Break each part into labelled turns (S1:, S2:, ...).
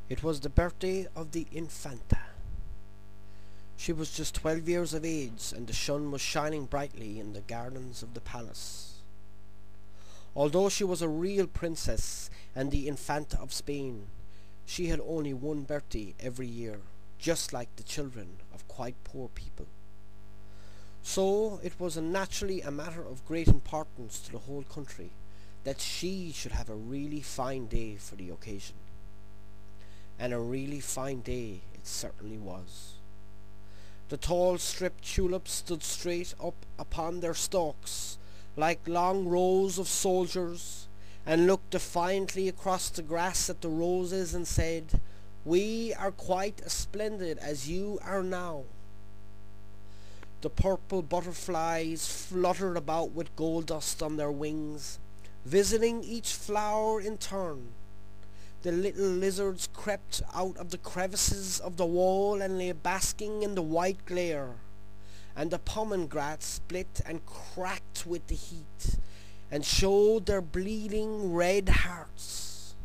S1: It was the birthday of the Infanta. She was just 12 years of age, and the sun was shining brightly in the gardens of the palace. Although she was a real princess and the Infanta of Spain, she had only one birthday every year, just like the children of quite poor people. So it was naturally a matter of great importance to the whole country that she should have a really fine day for the occasion. And a really fine day it certainly was. The tall striped tulips stood straight up upon their stalks, like long rows of soldiers, and looked defiantly across the grass at the roses and said, "We are quite as splendid as you are now." The purple butterflies fluttered about with gold dust on their wings, visiting each flower in turn. The little lizards crept out of the crevices of the wall and lay basking in the white glare, and the pomegranates split and cracked with the heat, and showed their bleeding red hearts.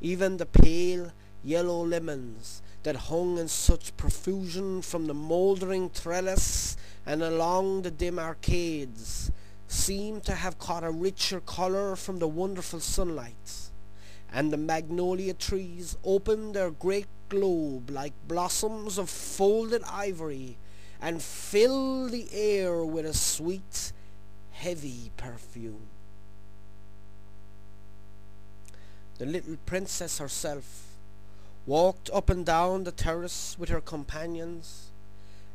S1: Even the pale yellow lemons that hung in such profusion from the mouldering trellis and along the dim arcades seemed to have caught a richer colour from the wonderful sunlight, and the magnolia trees opened their great globe like blossoms of folded ivory, and filled the air with a sweet, heavy perfume. The little princess herself walked up and down the terrace with her companions,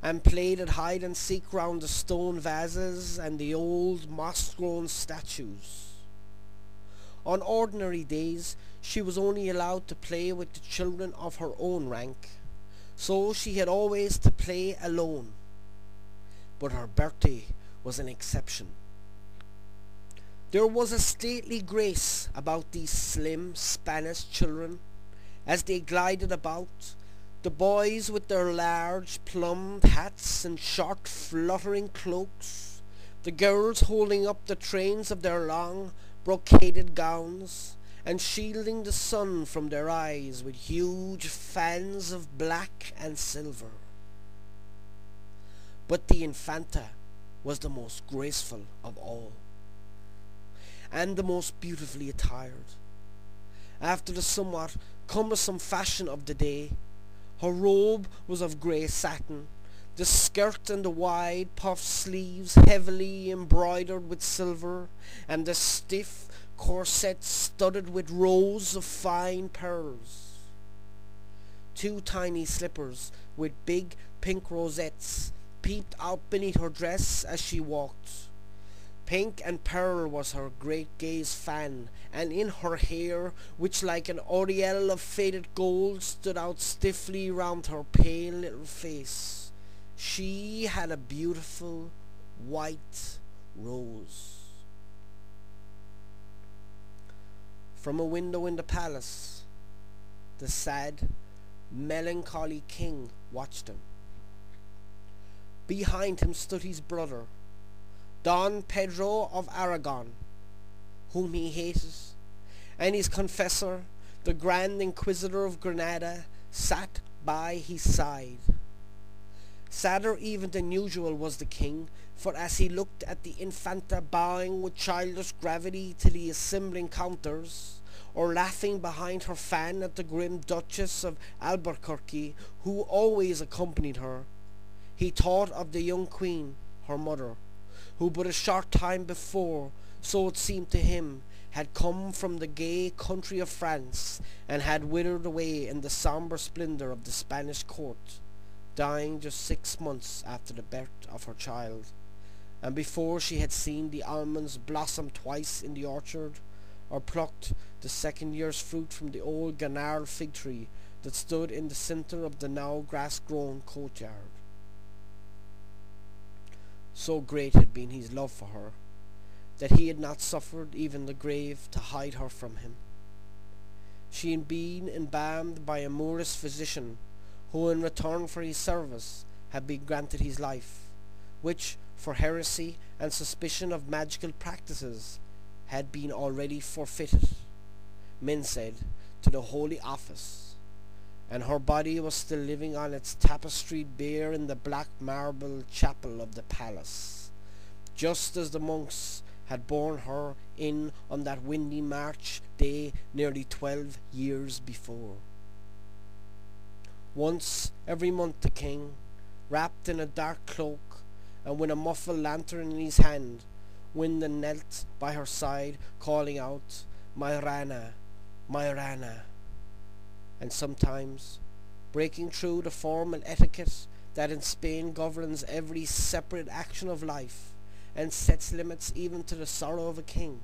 S1: and played at hide and seek round the stone vases and the old moss-grown statues. On ordinary days she was only allowed to play with the children of her own rank, so she had always to play alone. But her birthday was an exception. There was a stately grace about these slim Spanish children as they glided about, the boys with their large plumed hats and short fluttering cloaks, the girls holding up the trains of their long brocaded gowns, and shielding the sun from their eyes with huge fans of black and silver. But the Infanta was the most graceful of all, and the most beautifully attired. After the somewhat cumbersome fashion of the day, her robe was of grey satin, the skirt and the wide puffed sleeves heavily embroidered with silver, and the stiff corset studded with rows of fine pearls. Two tiny slippers with big pink rosettes peeped out beneath her dress as she walked. Pink and pearl was her great gaze fan, and in her hair, which like an aureole of faded gold stood out stiffly round her pale little face, she had a beautiful white rose. From a window in the palace, the sad, melancholy king watched him. Behind him stood his brother, Don Pedro of Aragon, whom he hated, and his confessor, the Grand Inquisitor of Granada, sat by his side. Sadder even than usual was the king, for as he looked at the Infanta bowing with childish gravity to the assembling counters, or laughing behind her fan at the grim Duchess of Albuquerque, who always accompanied her, he thought of the young queen, her mother, who but a short time before, so it seemed to him, had come from the gay country of France, and had withered away in the sombre splendour of the Spanish court, dying just 6 months after the birth of her child, and before she had seen the almonds blossom twice in the orchard, or plucked the second year's fruit from the old gnarled fig tree that stood in the centre of the now grass-grown courtyard. So great had been his love for her, that he had not suffered even the grave to hide her from him. She had been embalmed by a Moorish physician, who in return for his service had been granted his life, which, for heresy and suspicion of magical practices, had been already forfeited. Men said to the Holy Office, and her body was still living on its tapestried bier in the black marble chapel of the palace, just as the monks had borne her in on that windy March day nearly 12 years before. Once every month the king, wrapped in a dark cloak and with a muffled lantern in his hand, went and knelt by her side, calling out, "My Rana, my Rana," and sometimes, breaking through the formal etiquette that in Spain governs every separate action of life and sets limits even to the sorrow of a king,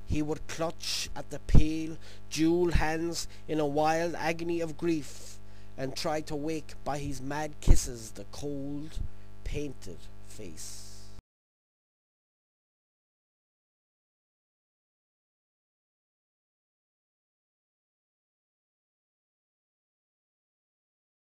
S1: he would clutch at the pale, jewelled hands in a wild agony of grief, and try to wake by his mad kisses the cold, painted face.